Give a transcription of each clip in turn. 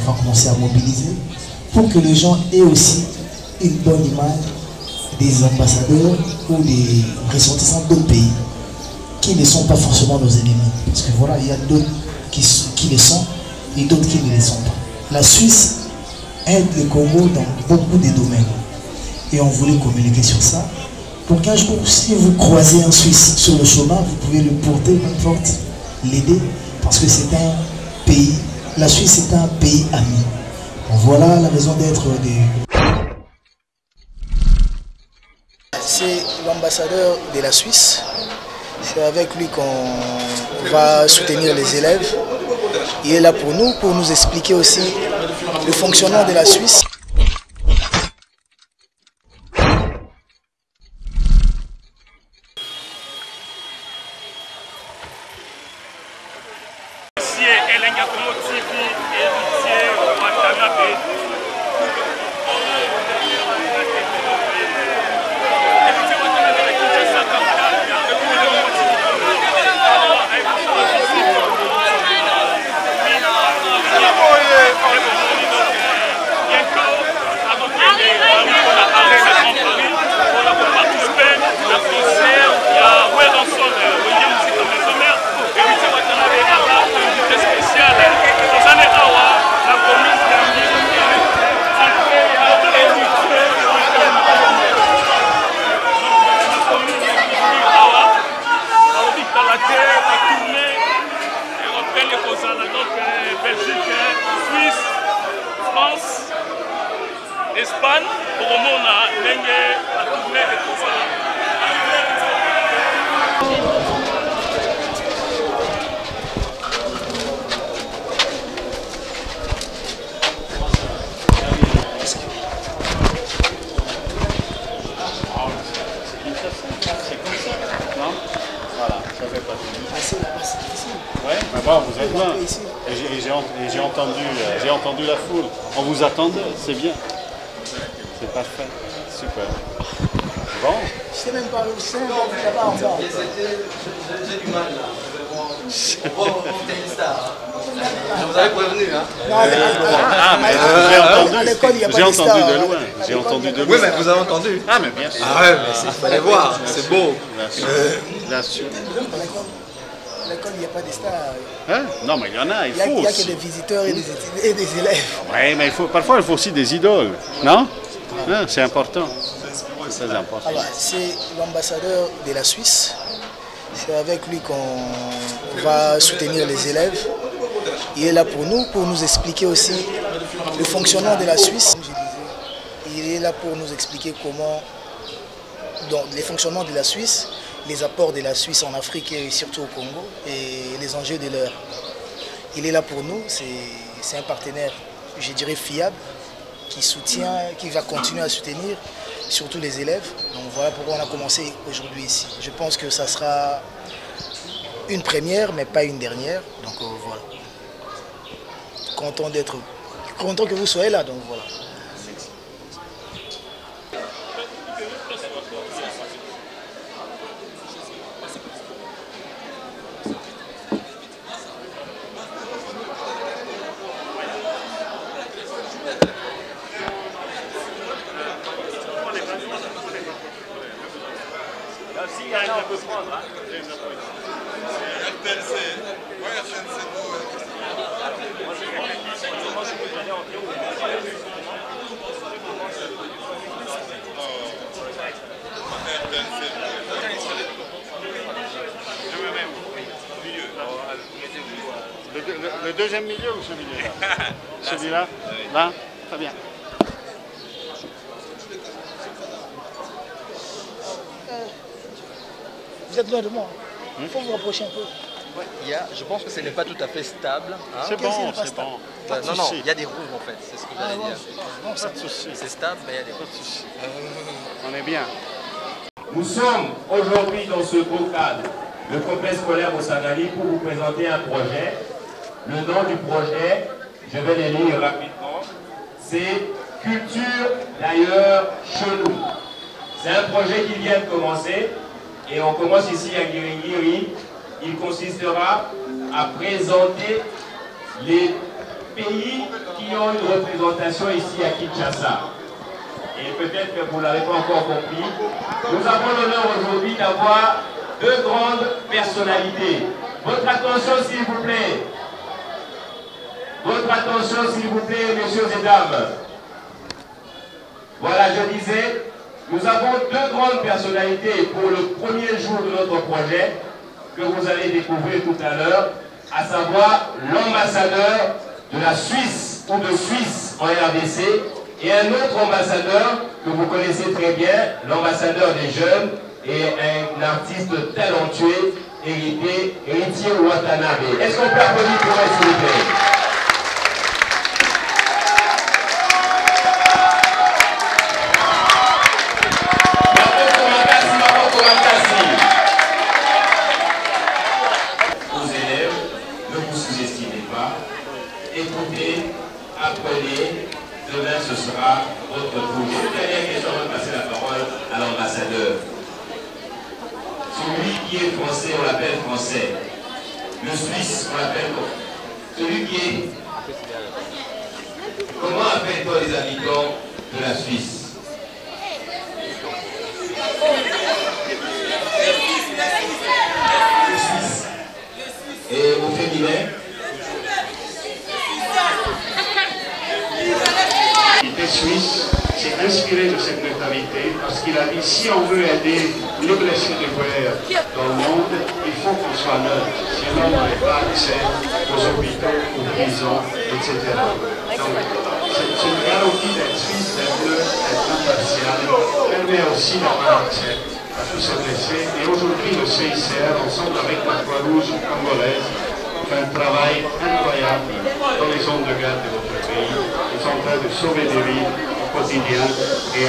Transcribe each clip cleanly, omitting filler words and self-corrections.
va commencer à mobiliser pour que les gens aient aussi une bonne image des ambassadeurs ou des ressortissants d'autres pays qui ne sont pas forcément nos ennemis. Parce que voilà, il y a d'autres qui le sont et d'autres qui ne le sont pas. La Suisse aide le Congo dans beaucoup de domaines. Et on voulait communiquer sur ça. Pour qu'un jour, si vous croisez un Suisse sur le chemin, vous pouvez le porter, peu importe, l'aider. Parce que c'est un pays, la Suisse est un pays ami. Donc voilà la raison d'être des... C'est l'ambassadeur de la Suisse. C'est avec lui qu'on va soutenir les élèves. Il est là pour nous expliquer aussi le fonctionnement de la Suisse. Espagne, pour le moment, on a la tournée et tout ça. Ouais, mais bon, vous êtes là. Et j'ai entendu la foule. On vous attendait, c'est bien. C'est parfait. Super. Bon. Je sais même pas là-bas en bas. J'ai du mal là. On va monter une star. Je vous avais prévenu, hein. J'ai entendu de loin. J'ai entendu de loin. Oui, mais vous avez entendu. Ah, mais bien sûr. Ah ouais, mais il fallait voir, c'est beau. Bien sûr. À l'école, il n'y a pas de stars. Hein? Non, mais il y en a, il faut. Il n'y a que des visiteurs et des élèves. Oui, mais parfois il faut aussi des idoles, non? Hein? C'est important. C'est très important. Ah bah, c'est l'ambassadeur de la Suisse. C'est avec lui qu'on va soutenir les élèves. Il est là pour nous expliquer aussi le fonctionnement de la Suisse. Il est là pour nous expliquer comment, donc, les fonctionnements de la Suisse, les apports de la Suisse en Afrique et surtout au Congo et les enjeux de l'heure. Il est là pour nous, c'est un partenaire, je dirais, fiable, qui soutient, qui va continuer à soutenir, surtout les élèves. Donc voilà pourquoi on a commencé aujourd'hui ici. Je pense que ça sera une première, mais pas une dernière. Donc voilà. Content que vous soyez là, donc voilà. Le deuxième milieu ou celui-là? Celui-là? Là? Très bien. Vous êtes loin de moi. Il faut vous rapprocher un peu. Ouais, je pense que ce n'est pas tout à fait stable. Hein. C'est bon, c'est bon. Non, il y a des roues en fait, c'est ce que j'allais dire. Non, Pas de souci. C'est stable, mais il y a des roues. On est bien. Nous sommes aujourd'hui dans ce beau cadre, le complexe scolaire Mossangali, pour vous présenter un projet. Le nom du projet, je vais le lire rapidement, c'est Culture d'ailleurs chez nous. C'est un projet qui vient de commencer et on commence ici à Guiringiri. Il consistera à présenter les pays qui ont une représentation ici à Kinshasa. Et peut-être que vous ne l'avez pas encore compris, nous avons l'honneur aujourd'hui d'avoir deux grandes personnalités. Votre attention s'il vous plaît. Votre attention s'il vous plaît, messieurs et dames. Voilà, je disais, nous avons deux grandes personnalités pour le premier jour de notre projet que vous allez découvrir tout à l'heure, à savoir l'ambassadeur de la Suisse ou de Suisse en RDC et un autre ambassadeur que vous connaissez très bien, l'ambassadeur des jeunes et un artiste talentueux, Héritier Watanabe. Est-ce qu'on peut applaudir pour elle, s'il vous plaît? Aux élèves, ne vous sous-estimez pas. Écoutez, apprenez. Demain, ce sera votre tour. Une dernière question avant de passer la parole à l'ambassadeur. Celui qui est français, on l'appelle français. Le Suisse, on l'appelle quoi? Celui qui est... Comment appelle-t-on les habitants de la Suisse? Le Suisse. Et au féminin? L'unité suisse s'est inspiré de cette neutralité parce qu'il a dit si on veut aider les blessés de guerre dans le monde, il faut qu'on soit neutre. Sinon, on n'aurait pas accès aux hôpitaux, aux prisons, etc. Donc, c'est une garantie d'être suisse, d'être neutre, d'être impartial, permet aussi d'avoir accès à tous ces blessés. Et aujourd'hui, le CICR, ensemble avec la Croix-Rouge congolaise, fait un travail incroyable dans les zones de guerre de notre pays. Ils sont en train de sauver des vies au quotidien et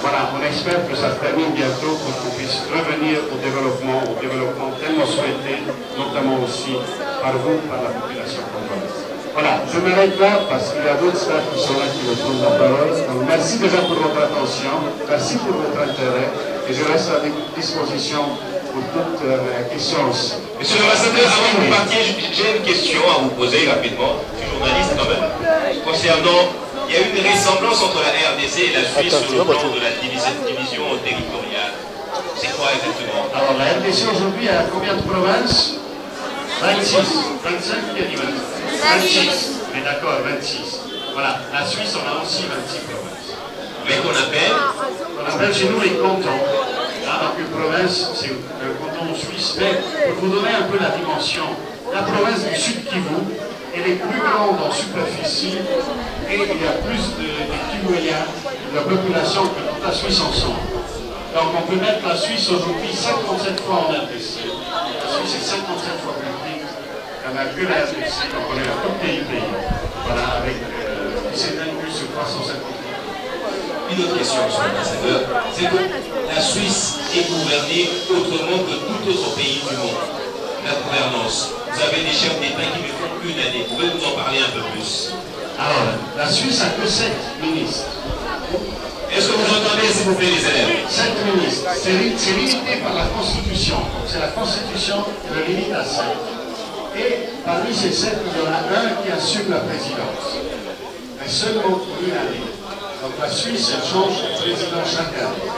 voilà, on espère que ça se termine bientôt pour qu'on puisse revenir au développement tellement souhaité, notamment aussi par vous, par la population congolaise. Voilà, je m'arrête là parce qu'il y a d'autres stars qui sont là qui vont prendre la parole. Donc, merci déjà pour votre attention, merci pour votre intérêt et je reste à votre disposition pour toutes les questions aussi. Monsieur l'ambassadeur, avant que vous partiez, j'ai une question à vous poser rapidement. Je suis journaliste quand même. Concernant, il y a une ressemblance entre la RDC et la Suisse sur le plan de la division territoriale. C'est quoi exactement? Alors la RDC aujourd'hui a combien de provinces? 26. 25, qui a dit 26. Mais d'accord, 26. Voilà, la Suisse, on a aussi 26 provinces. Mais qu'on appelle? On appelle chez nous les cantons. Donc une province, c'est un canton suisse, mais pour vous donner un peu la dimension, la province du Sud Kivu, elle est plus grande en superficie et il y a plus de Kivuiens, de la population que toute la Suisse ensemble. Donc on peut mettre la Suisse aujourd'hui 57 fois en RDC. La Suisse est 57 fois plus petite que la RDC, donc on est un tout petit pays. Voilà, avec 17 plus sur 350. Une autre question, monsieur l'ambassadeur, c'est que la Suisse est gouvernée autrement que tout autre pays du monde. La gouvernance. Vous avez des chefs d'État qui ne font qu'une année. Vous pouvez nous en parler un peu plus? Alors, la Suisse a que 7 ministres. Est-ce que vous entendez, s'il vous plaît, les élèves? 7 ministres. C'est limité par la Constitution. C'est la Constitution qui le limite à 7. Et parmi ces 7, il y en a un qui assure la présidence. Mais seulement pour une année. Donc la Suisse, elle change de président chaque année.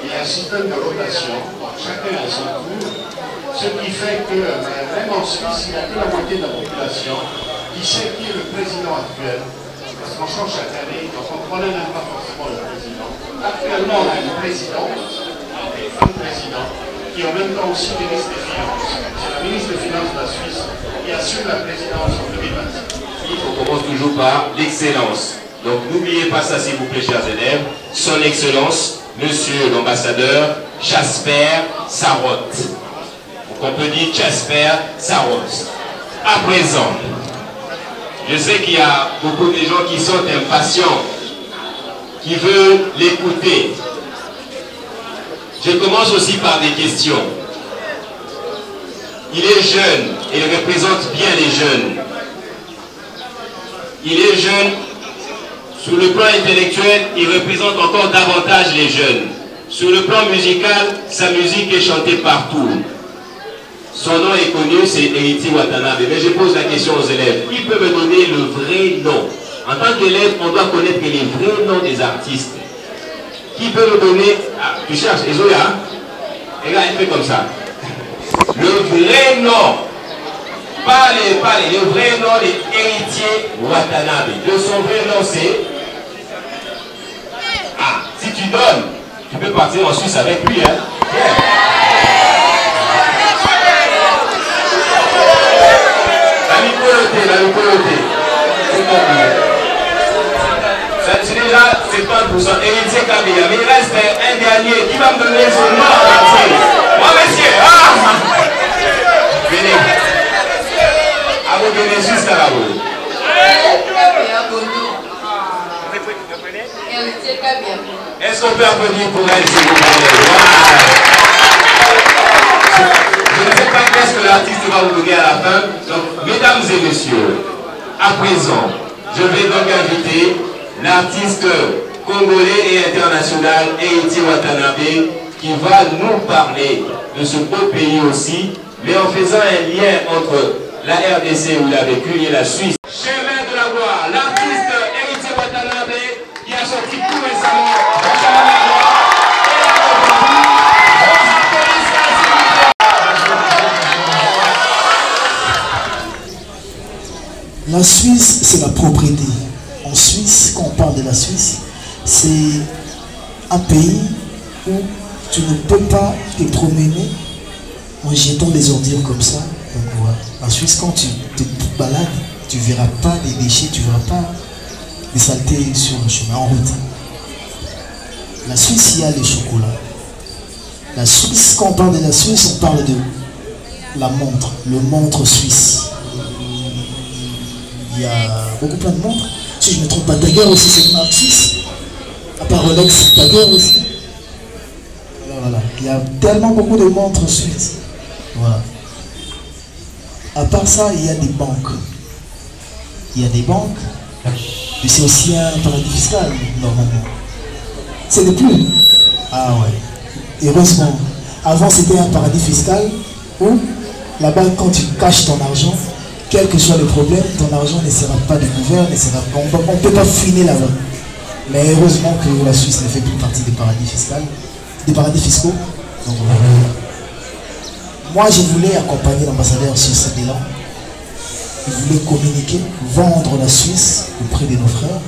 Il y a un système de rotation, chacun a son tour, ce qui fait que même en Suisse, il n'y a que la moitié de la population qui sait qui est le président actuel, parce qu'on change chaque année, donc on ne connaît même pas forcément le président. Actuellement, on a une présidente, un président, qui est en même temps aussi ministre des Finances. C'est la ministre des Finances de la Suisse qui assure la présidence en 2026. On commence toujours par l'excellence. Donc n'oubliez pas ça, s'il vous plaît, chers élèves. Son Excellence, Monsieur l'ambassadeur Jasper Sarotte. Donc on peut dire Jasper Sarotte. À présent, je sais qu'il y a beaucoup de gens qui sont impatients, qui veulent l'écouter. Je commence aussi par des questions. Il est jeune et il représente bien les jeunes. Il est jeune. Sur le plan intellectuel, il représente encore davantage les jeunes. Sur le plan musical, sa musique est chantée partout. Son nom est connu, c'est Héritier Watanabe. Mais je pose la question aux élèves. Qui peut me donner le vrai nom? En tant qu'élève, on doit connaître les vrais noms des artistes. Qui peut me donner... Ah, tu cherches, Ezoya? Et là, il fait comme ça. Le vrai nom. Pas le vrai nom de Héritier Watanabe. De son vrai nom, c'est... Ah, si tu donnes, tu peux partir en Suisse avec lui, hein? Yeah. La Nicoloté. C'est déjà 70%. Héritier Kabila. Mais il reste un dernier. Qui va me donner son nom entier? Moi, monsieur. Ah! Venez. À vous donner juste à la boue. Est-ce qu'on peut applaudir pour elle, s'il vous plaît? Je ne sais pas qu'est-ce que l'artiste va vous donner à la fin. Donc, mesdames et messieurs, à présent, je vais donc inviter l'artiste congolais et international Héritier Watanabe qui va nous parler de ce beau pays aussi, mais en faisant un lien entre la RDC où il a vécu et la Suisse. Chemin de la gloire, l'artiste Héritier Watanabe qui a sorti tout récemment La Suisse, c'est la propriété. En Suisse, quand on parle de la Suisse, c'est un pays où tu ne peux pas te promener en jetant des ordures comme ça. Donc, voilà. En Suisse, quand tu te balades, tu ne verras pas des déchets, tu ne verras pas des saletés sur le chemin, en route. La Suisse, il y a les chocolats. La Suisse, quand on parle de la Suisse, on parle de la montre, le montre suisse. Il y a beaucoup plein de montres. Si je ne me trompe pas, Tiger aussi, c'est une marque suisse. À part Rolex, Tiger aussi. Voilà. Il y a tellement beaucoup de montres suisses. Voilà. À part ça, il y a des banques. Il y a des banques. Mais c'est aussi un paradis fiscal, normalement. C'est des plus. Ah ouais. Heureusement. Avant, c'était un paradis fiscal où là-bas, quand tu caches ton argent, quel que soit le problème, ton argent ne sera pas découvert, on ne peut pas fouiner là-bas. Mais heureusement que la Suisse ne fait plus partie des paradis fiscaux. Donc, moi, je voulais accompagner l'ambassadeur sur cet élan. Je voulais communiquer, vendre la Suisse auprès de nos frères.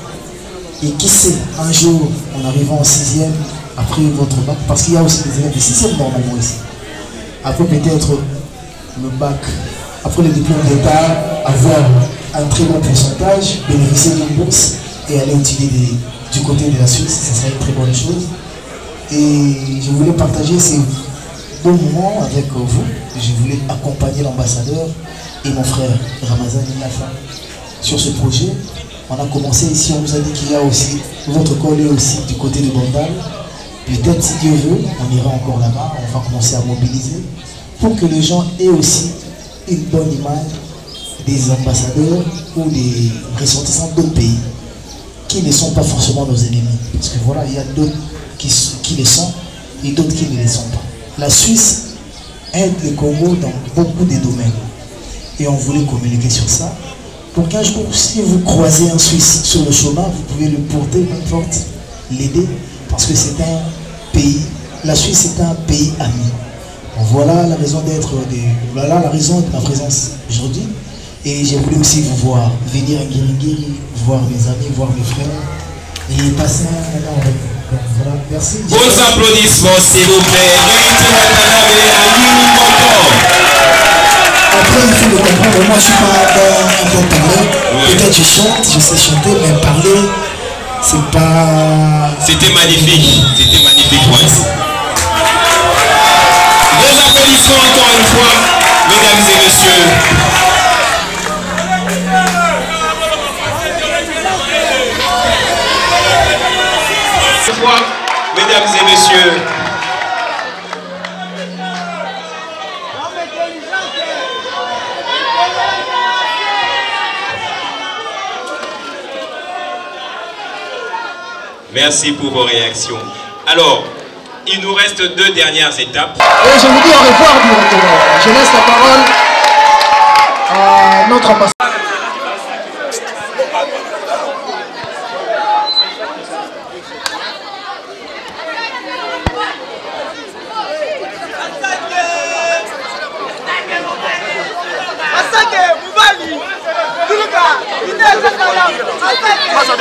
Et qui sait, un jour, en arrivant en 6e, après votre bac, parce qu'il y a aussi des élèves de 6e normalement ici. Après peut-être le bac, après le diplôme d'État, avoir un très bon pourcentage, bénéficier d'une bourse et aller étudier du côté de la Suisse, ce serait une très bonne chose. Et je voulais partager ces bons moments avec vous. Je voulais accompagner l'ambassadeur et mon frère Ramazan Niafa sur ce projet. On a commencé ici, on nous a dit qu'il y a aussi, votre collègue aussi du côté de Bandal. Peut-être si Dieu veut, on ira encore là-bas, on va commencer à mobiliser pour que les gens aient aussi une bonne image des ambassadeurs ou des ressortissants d'autres pays qui ne sont pas forcément nos ennemis. Parce que voilà, il y a d'autres qui le sont et d'autres qui ne le sont pas. La Suisse aide le Congo dans beaucoup de domaines. Et on voulait communiquer sur ça. Pour qu'un jour, si vous croisez un Suisse sur le chemin, vous pouvez le porter, n'importe, l'aider. Parce que c'est un pays, la Suisse est un pays ami. Voilà la raison d'être, voilà la raison de ma présence aujourd'hui. Et j'ai voulu aussi vous voir, venir à Guiriguiri, voir mes amis, voir mes frères et passer un moment avec vous. Voilà, merci. Vos applaudissements, s'il vous plaît. Après, il faut le comprendre. Moi, je ne suis pas un bon parler. Peut-être je chante, je sais chanter, mais parler, c'est pas. C'était magnifique. C'était magnifique, Maurice. Des applaudissements encore une fois, mesdames et messieurs. Cette fois, mesdames et messieurs. Merci pour vos réactions. Alors, il nous reste 2 dernières étapes. Et je vous dis au revoir directement. Je laisse la parole à notre ambassadeur. Asante